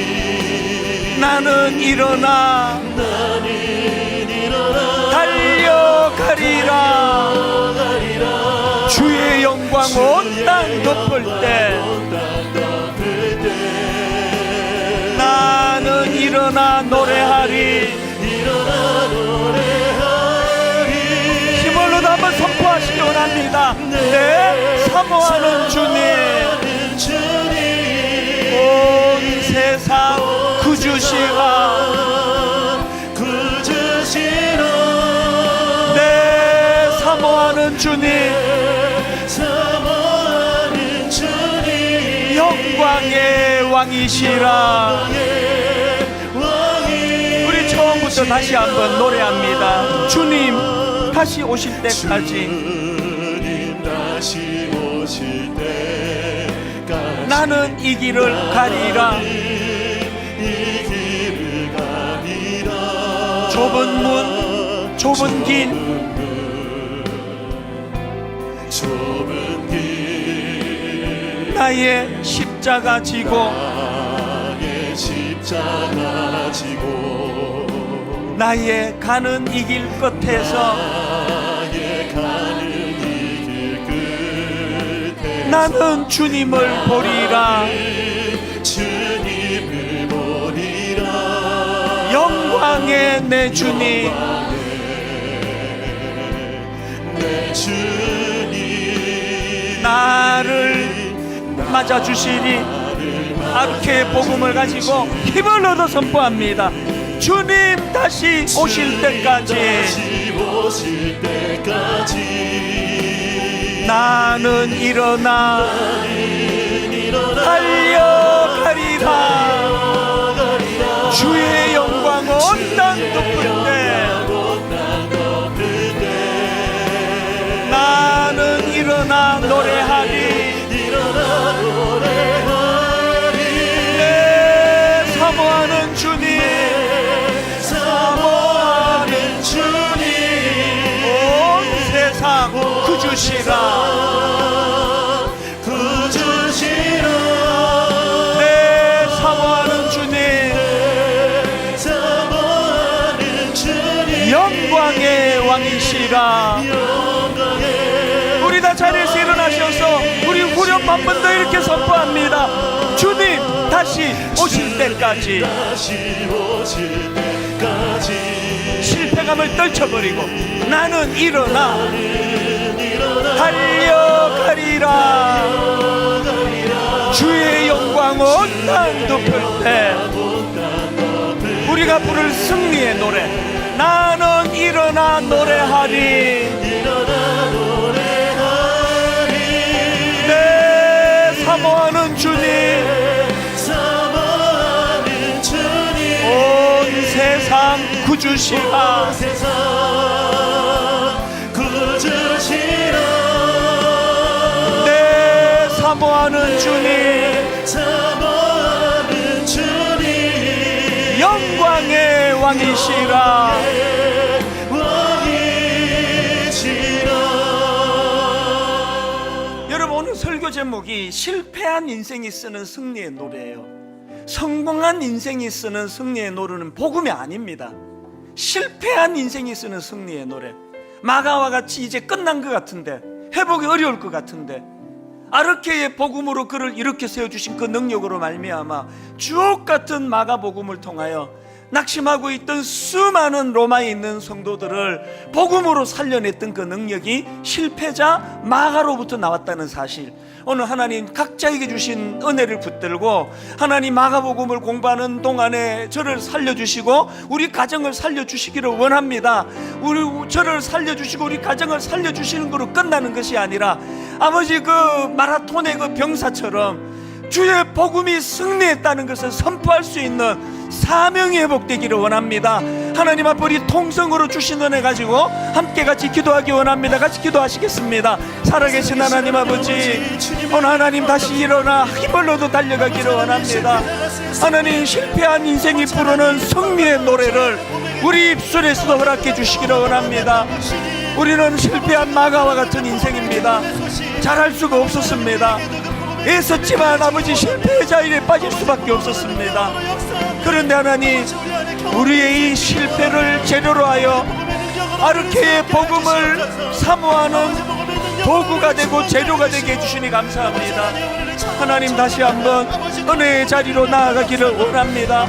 Speaker 1: 나는 일어나
Speaker 2: 나는 일어나
Speaker 1: 달려가리라.
Speaker 2: 가리라.
Speaker 1: 주의 영광 온 땅 덮을 때 나는 일어나 노래하리.
Speaker 2: 일어나 노래하리.
Speaker 1: 힘을로 한번 선포하시기 원합니다. 내 사모하는 주님, 온 세상 구주시라.
Speaker 2: 구주시라.
Speaker 1: 내 사모하는 주님,
Speaker 2: 사모하는 주님.
Speaker 1: 영광의 왕이시라. 우리 처음부터 다시 한번 노래합니다. 주님 다시 오실 때까지,
Speaker 2: 주님 다시 오실 때까지
Speaker 1: 나는 이 길을 가리라.
Speaker 2: 이 길을 가리라.
Speaker 1: 좁은 문, 좁은 길,
Speaker 2: 좁은 길.
Speaker 1: 나의 십자가 지고,
Speaker 2: 나의 십자가 지고
Speaker 1: 나의 가는 이 길 끝에서
Speaker 2: 나의 가는 이 길 끝에
Speaker 1: 나는 주님을 보리라.
Speaker 2: 주님을 보리라.
Speaker 1: 영광의 내 주님,
Speaker 2: 내 주님
Speaker 1: 나를 맞아주시리. 아르케의 복음을 가지고 힘을 얻어 선포합니다. 주님 다시 오실 때까지
Speaker 2: 다시 오실 때까지
Speaker 1: 나는 일어나 달려가리라. 주의 영광 온 땅 덮을 때 나는 일어나 노래하리. 내 사모하는 주님,
Speaker 2: 사모하는 주님.
Speaker 1: 온 세상 구주시라.
Speaker 2: 구주시라.
Speaker 1: 내 사모하는 주님,
Speaker 2: 사모하는 주님.
Speaker 1: 영광의 왕이시라. 우리 다 자리에서 일어나셔서 우리 후렴 한 번 더 이렇게 선포합니다. 주님 다시 오실 때까지,
Speaker 2: 다시 오실 때까지
Speaker 1: 실패감을 떨쳐버리고 나는 일어나 달려가리라. 주의 영광 온 땅 덮을 때 우리가 부를 승리의 노래, 나는 일어나 노래하리. 내 사모하는 주님,
Speaker 2: 사모하는 주님.
Speaker 1: 온 세상 구주시라.
Speaker 2: 세상 구주시라.
Speaker 1: 내 사모하는 주님,
Speaker 2: 사모하는 주님.
Speaker 1: 영광의 왕이시라.
Speaker 2: 왕이시라.
Speaker 1: 여러분, 오늘 설교 제목이 실패한 인생이 쓰는 승리의 노래예요. 성공한 인생이 쓰는 승리의 노래는 복음이 아닙니다. 실패한 인생이 쓰는 승리의 노래, 마가와 같이 이제 끝난 것 같은데, 회복이 어려울 것 같은데, 아르케의 복음으로 그를 이렇게 세워주신 그 능력으로 말미암아 주옥 같은 마가복음을 통하여 낙심하고 있던 수많은 로마에 있는 성도들을 복음으로 살려냈던 그 능력이 실패자 마가로부터 나왔다는 사실, 오늘 하나님 각자에게 주신 은혜를 붙들고 하나님 마가복음을 공부하는 동안에 저를 살려주시고 우리 가정을 살려주시기를 원합니다. 저를 살려주시고 우리 가정을 살려주시는 거로 끝나는 것이 아니라 아버지 그 마라톤의 그 병사처럼 주의 복음이 승리했다는 것을 선포할 수 있는 사명이 회복되기를 원합니다. 하나님 앞에 우리 통성으로 주신 은혜 가지고 함께 같이 기도하기 원합니다. 같이 기도하시겠습니다. 살아계신 하나님 아버지, 오늘 하나님 다시 일어나 힘을 얻어 달려가기를 원합니다. 하나님 실패한 인생이 부르는 승리의 노래를 우리 입술에서도 허락해 주시기를 원합니다. 우리는 실패한 마가와 같은 인생입니다. 잘할 수가 없었습니다. 애썼지만 아버지 실패의 자리에 빠질 수밖에 없었습니다. 그런데 하나님, 우리의 이 실패를 재료로 하여 아르케의 복음을 사모하는 도구가 되고 재료가 되게 해주시니 감사합니다. 하나님, 다시 한번 은혜의 자리로 나아가기를 원합니다.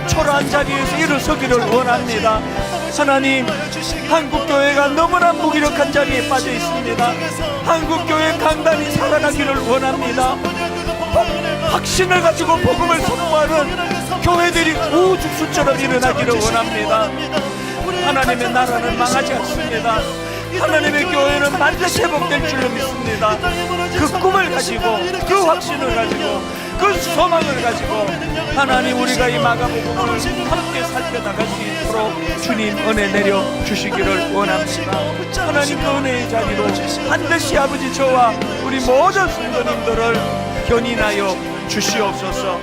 Speaker 1: 초라한 자리에서 일어서기를 원합니다. 하나님, 한국교회가 너무나 무기력한 자리에 빠져 있습니다. 한국교회 강단이 살아나기를 원합니다. 확신을 가지고 복음을 선포하는 교회들이 우죽수처럼 일어나기를 원합니다. 하나님의 나라는 망하지 않습니다. 하나님의 교회는 반드시 회복될 줄로 믿습니다. 그 꿈을 가지고, 그 확신을 가지고, 그 소망을 가지고 하나님, 우리가 이 마가복음을 함께 살펴나갈 수 있도록 주님 은혜 내려 주시기를 원합니다. 하나님, 그 은혜의 자리로 반드시 아버지 저와 우리 모든 성도님들을 견인하여 주시옵소서.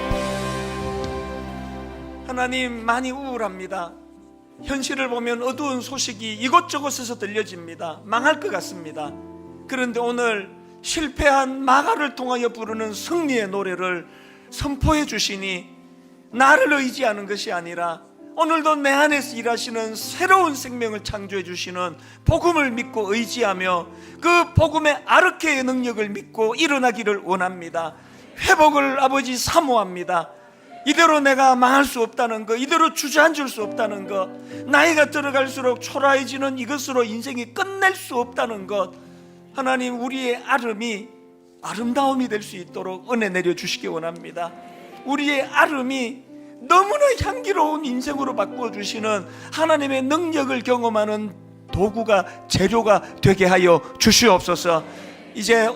Speaker 1: 하나님, 많이 우울합니다. 현실을 보면 어두운 소식이 이곳저곳에서 들려집니다. 망할 것 같습니다. 그런데 오늘 실패한 마가를 통하여 부르는 승리의 노래를 선포해 주시니 나를 의지하는 것이 아니라 오늘도 내 안에서 일하시는 새로운 생명을 창조해 주시는 복음을 믿고 의지하며 그 복음의 아르케의 능력을 믿고 일어나기를 원합니다. 회복을 아버지 사모합니다. 이대로 내가 망할 수 없다는 것, 이대로 주저앉을 수 없다는 것, 나이가 들어갈수록 초라해지는 이것으로 인생이 끝낼 수 없다는 것, 하나님, 우리의 아름다움이 될 수 있도록 은혜 내려주시기 원합니다. 우리의 아름이 너무나 향기로운 인생으로 바꾸어주시는 하나님의 능력을 경험하는 도구가, 재료가 되게 하여 주시옵소서. 이제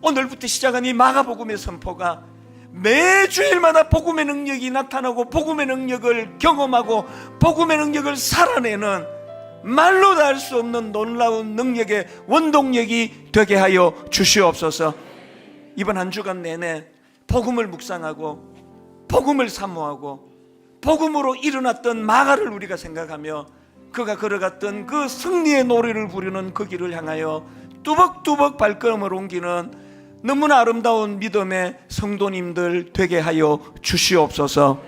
Speaker 1: 오늘부터 시작한 이 마가복음의 선포가 매주일마다 복음의 능력이 나타나고 복음의 능력을 경험하고 복음의 능력을 살아내는 말로 다 할 수 없는 놀라운 능력의 원동력이 되게 하여 주시옵소서. 이번 한 주간 내내 복음을 묵상하고 복음을 사모하고 복음으로 일어났던 마가를 우리가 생각하며 그가 걸어갔던 그 승리의 노래를 부르는 그 길을 향하여 뚜벅뚜벅 발걸음을 옮기는 너무나 아름다운 믿음의 성도님들 되게 하여 주시옵소서.